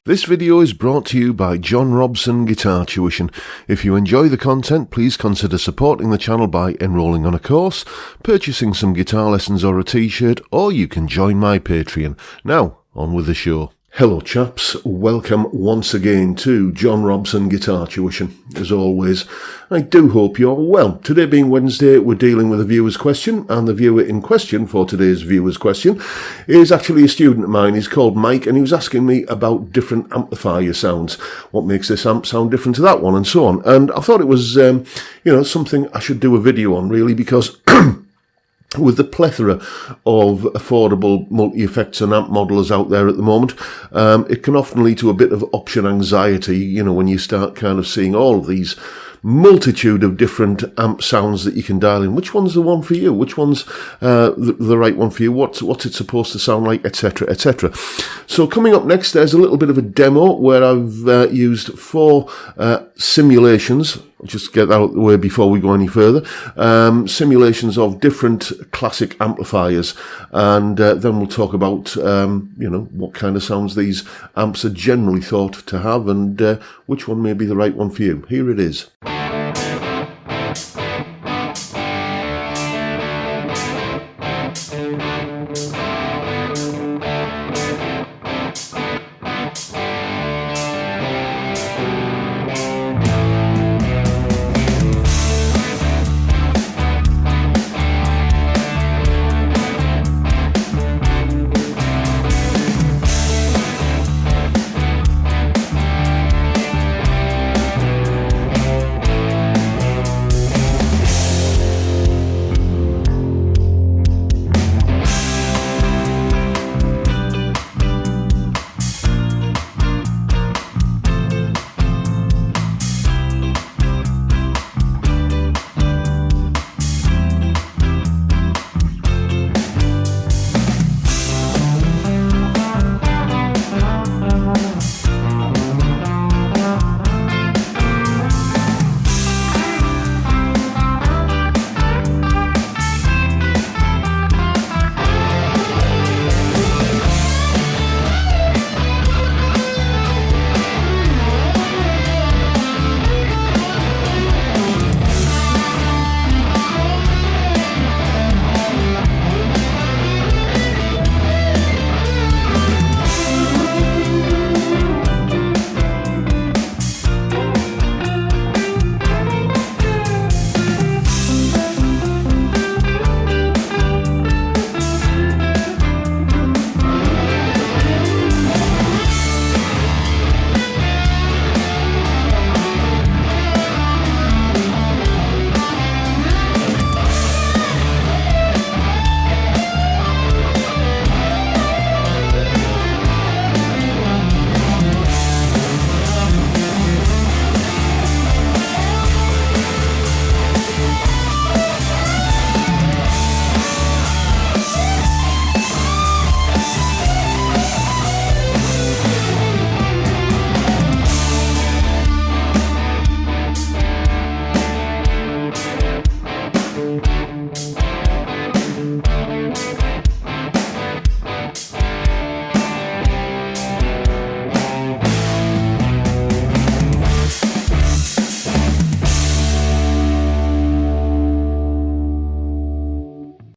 This video is brought to you by John Robson Guitar Tuition. If you enjoy the content, please consider supporting the channel by enrolling on a course, purchasing some guitar lessons or a t-shirt, or you can join my Patreon. Now, on with the show. Hello chaps, welcome once again to John Robson Guitar Tuition. As always, I do hope you're well. Today being Wednesday, we're dealing with a viewer's question, and the viewer in question for today's viewer's question is actually a student of mine. He's called Mike, and he was asking me about different amplifier sounds. What makes this amp sound different to that one, and so on. And I thought it was, something I should do a video on, really, because with the plethora of affordable multi-effects and amp modelers out there at the moment, it can often lead to a bit of option anxiety, when you start kind of seeing all of these multitude of different amp sounds that you can dial in. Which one's the one for you? Which one's the right one for you? What's it supposed to sound like, etc., etc. So coming up next, there's a little bit of a demo where I've used 4 simulations. I'll just get that out of the way before we go any further. Simulations of different classic amplifiers, and then we'll talk about what kind of sounds these amps are generally thought to have, and which one may be the right one for you. Here it is.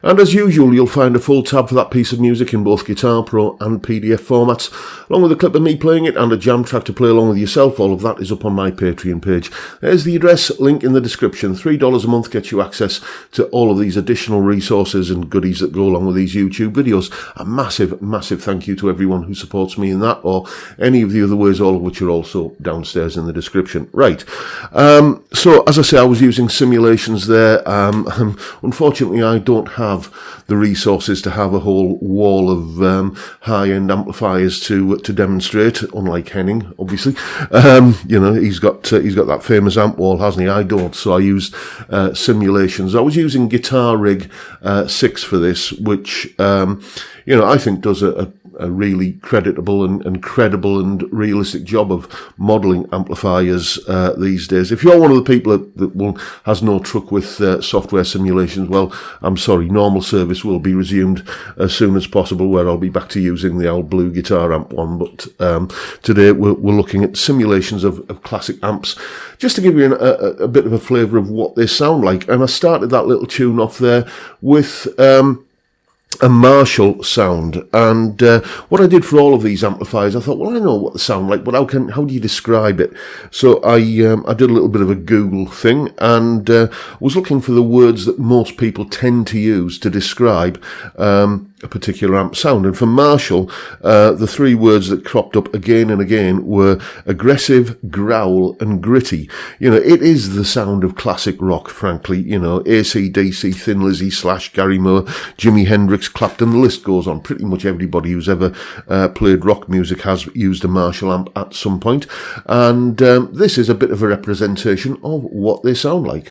And as usual, you'll find a full tab for that piece of music in both Guitar Pro and PDF formats, along with a clip of me playing it and a jam track to play along with yourself. All of that is up on my Patreon page. There's the address, link in the description. $3 a month gets you access to all of these additional resources and goodies that go along with these YouTube videos. A massive, massive thank you to everyone who supports me in that, or any of the other ways, all of which are also downstairs in the description. Right. So, as I say, I was using simulations there. Unfortunately, I don't have the resources to have a whole wall of high-end amplifiers to demonstrate, unlike Henning, obviously. He's got that famous amp wall, hasn't he? I don't, so I used simulations. I was using Guitar Rig 6 for this, which I think does a a really creditable and credible and realistic job of modelling amplifiers these days. If you're one of the people that has no truck with software simulations, well, I'm sorry, normal service will be resumed as soon as possible, where I'll be back to using the old blue guitar amp one. But today we're looking at simulations of classic amps, just to give you a bit of a flavour of what they sound like. And I started that little tune off there with a Marshall sound, and what I did for all of these amplifiers, I thought, well, I know what they sound like, but how do you describe it? So I did a little bit of a Google thing, and was looking for the words that most people tend to use to describe a particular amp sound. And for Marshall, the three words that cropped up again and again were aggressive, growl, and gritty. You know, it is the sound of classic rock, frankly. You know, AC/DC, Thin Lizzy, Slash, Gary Moore, Jimi Hendrix, Clapton, the list goes on. Pretty much everybody who's ever played rock music has used a Marshall amp at some point. And this is a bit of a representation of what they sound like.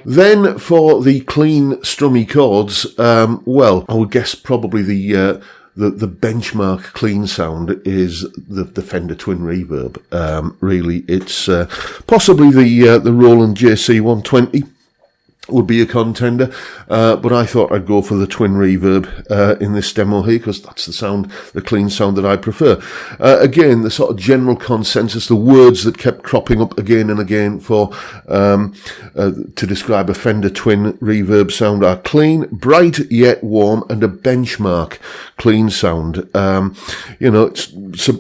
Then for the clean, strummy chords, well, I would guess probably the benchmark clean sound is the Fender Twin Reverb. Really, it's possibly the Roland JC120 would be a contender, but I thought I'd go for the Twin Reverb in this demo here, because that's the clean sound that I prefer. Again, the sort of general consensus, the words that kept cropping up again and again for to describe a Fender Twin Reverb sound are clean, bright yet warm, and a benchmark clean sound. You know, it's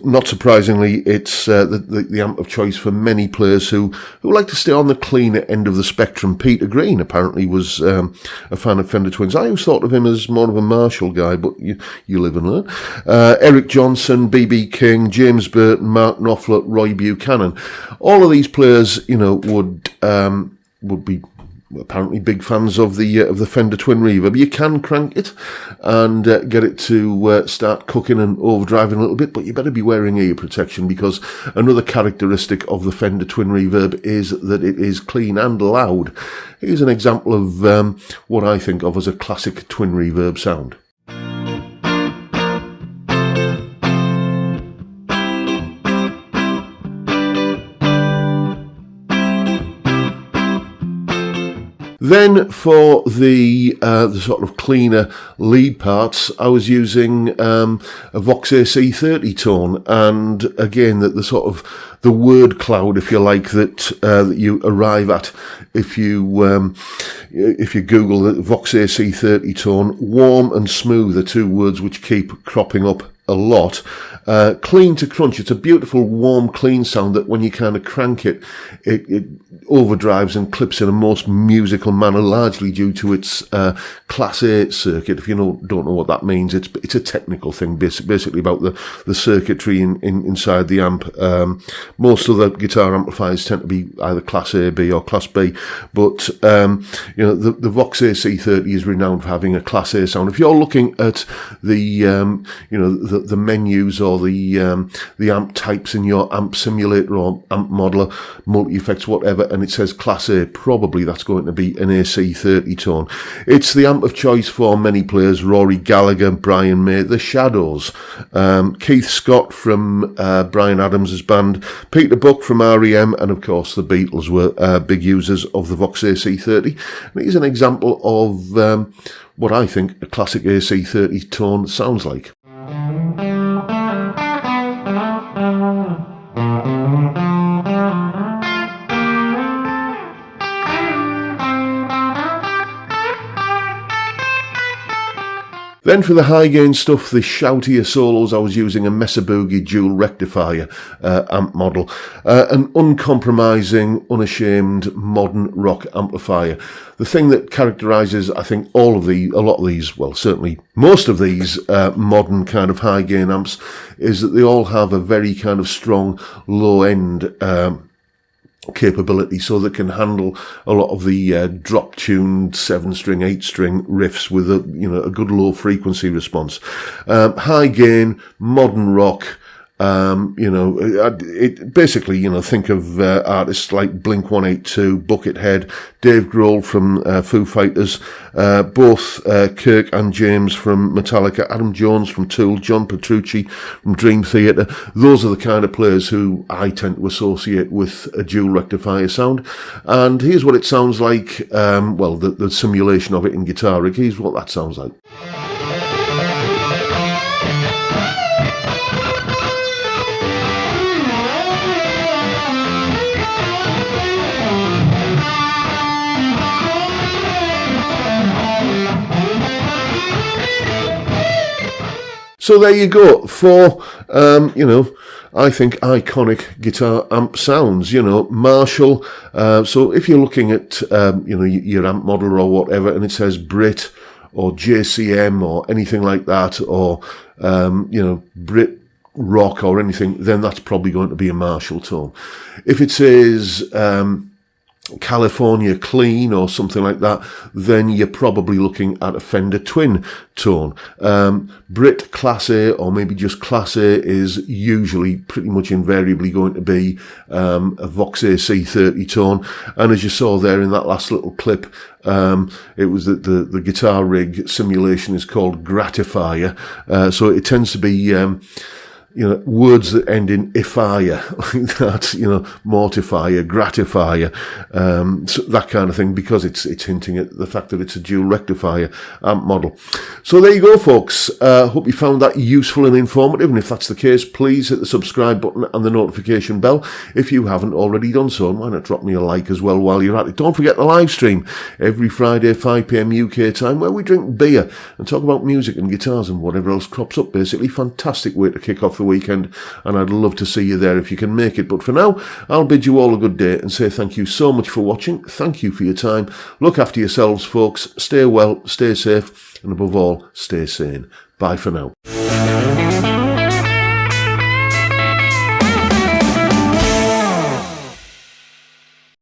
not surprisingly, it's the amp of choice for many players who like to stay on the cleaner end of the spectrum. Peter Green apparently was a fan of Fender Twins. I always thought of him as more of a Marshall guy, but you live and learn. Eric Johnson, B.B. King, James Burton, Mark Knopfler, Roy Buchanan. All of these players, you know, would be apparently big fans of the Fender Twin Reverb. You can crank it and get it to start cooking and overdriving a little bit, but you better be wearing ear protection, because another characteristic of the Fender Twin Reverb is that it is clean and loud. Here's an example of what I think of as a classic Twin Reverb sound. Then for the sort of cleaner lead parts, I was using a Vox AC30 tone, and again the sort of the word cloud, if you like, that you arrive at if you Google the Vox AC30 tone. Warm and smooth are two words which keep cropping up a lot. Clean to crunch, it's a beautiful, warm, clean sound that when you kind of crank it overdrives and clips in a most musical manner, largely due to its Class A circuit. If you don't know what that means, it's a technical thing, basically about the circuitry inside the amp. Most other guitar amplifiers tend to be either Class A, B, or Class B, but you know, the Vox AC30 is renowned for having a Class A sound. If you're looking at the the menus or the amp types in your amp simulator or amp modeler, multi-effects, whatever, and it says Class A, probably that's going to be an AC30 tone. It's the amp of choice for many players: Rory Gallagher, Brian May, The Shadows, Keith Scott from Bryan Adams' band, Peter Buck from REM, and of course the Beatles were big users of the Vox AC30. And here's an example of what I think a classic AC30 tone sounds like. Then for the high gain stuff, the shoutier solos, I was using a Mesa Boogie dual rectifier amp model, an uncompromising, unashamed, modern rock amplifier. The thing that characterises, I think, a lot of these, well, certainly most of these modern kind of high gain amps, is that they all have a very kind of strong low end capability, so they can handle a lot of the drop-tuned 7-string, 8-string riffs with a good low frequency response. High gain, modern rock. It basically, think of artists like Blink-182, Buckethead, Dave Grohl from Foo Fighters, both Kirk and James from Metallica, Adam Jones from Tool, John Petrucci from Dream Theater. Those are the kind of players who I tend to associate with a dual rectifier sound. And here's what it sounds like, the simulation of it in guitar rig. Here's what that sounds like. So there you go, 4, I think iconic guitar amp sounds, Marshall. So if you're looking at, your amp model or whatever, and it says Brit or JCM or anything like that, or, Brit Rock or anything, then that's probably going to be a Marshall tone. If it says, California Clean or something like that, then you're probably looking at a Fender Twin tone. Brit Class A or maybe just Class A is usually pretty much invariably going to be a Vox AC30 tone. And as you saw there in that last little clip, it was that the guitar rig simulation is called Gratifier. So it tends to be words that end in ifier, like that, mortifier, gratifier, so that kind of thing, because it's hinting at the fact that it's a dual rectifier amp model. So there you go, folks. Hope you found that useful and informative, and if that's the case, please hit the subscribe button and the notification bell if you haven't already done so, and why not drop me a like as well while you're at it. Don't forget the live stream every Friday, 5 p.m. UK time, where we drink beer and talk about music and guitars and whatever else crops up, basically. Fantastic way to kick off the weekend, and I'd love to see you there if you can make it. But for now, I'll bid you all a good day and say thank you so much for watching. Thank you for your time. Look after yourselves, folks. Stay well, stay safe, and above all, stay sane. Bye for now.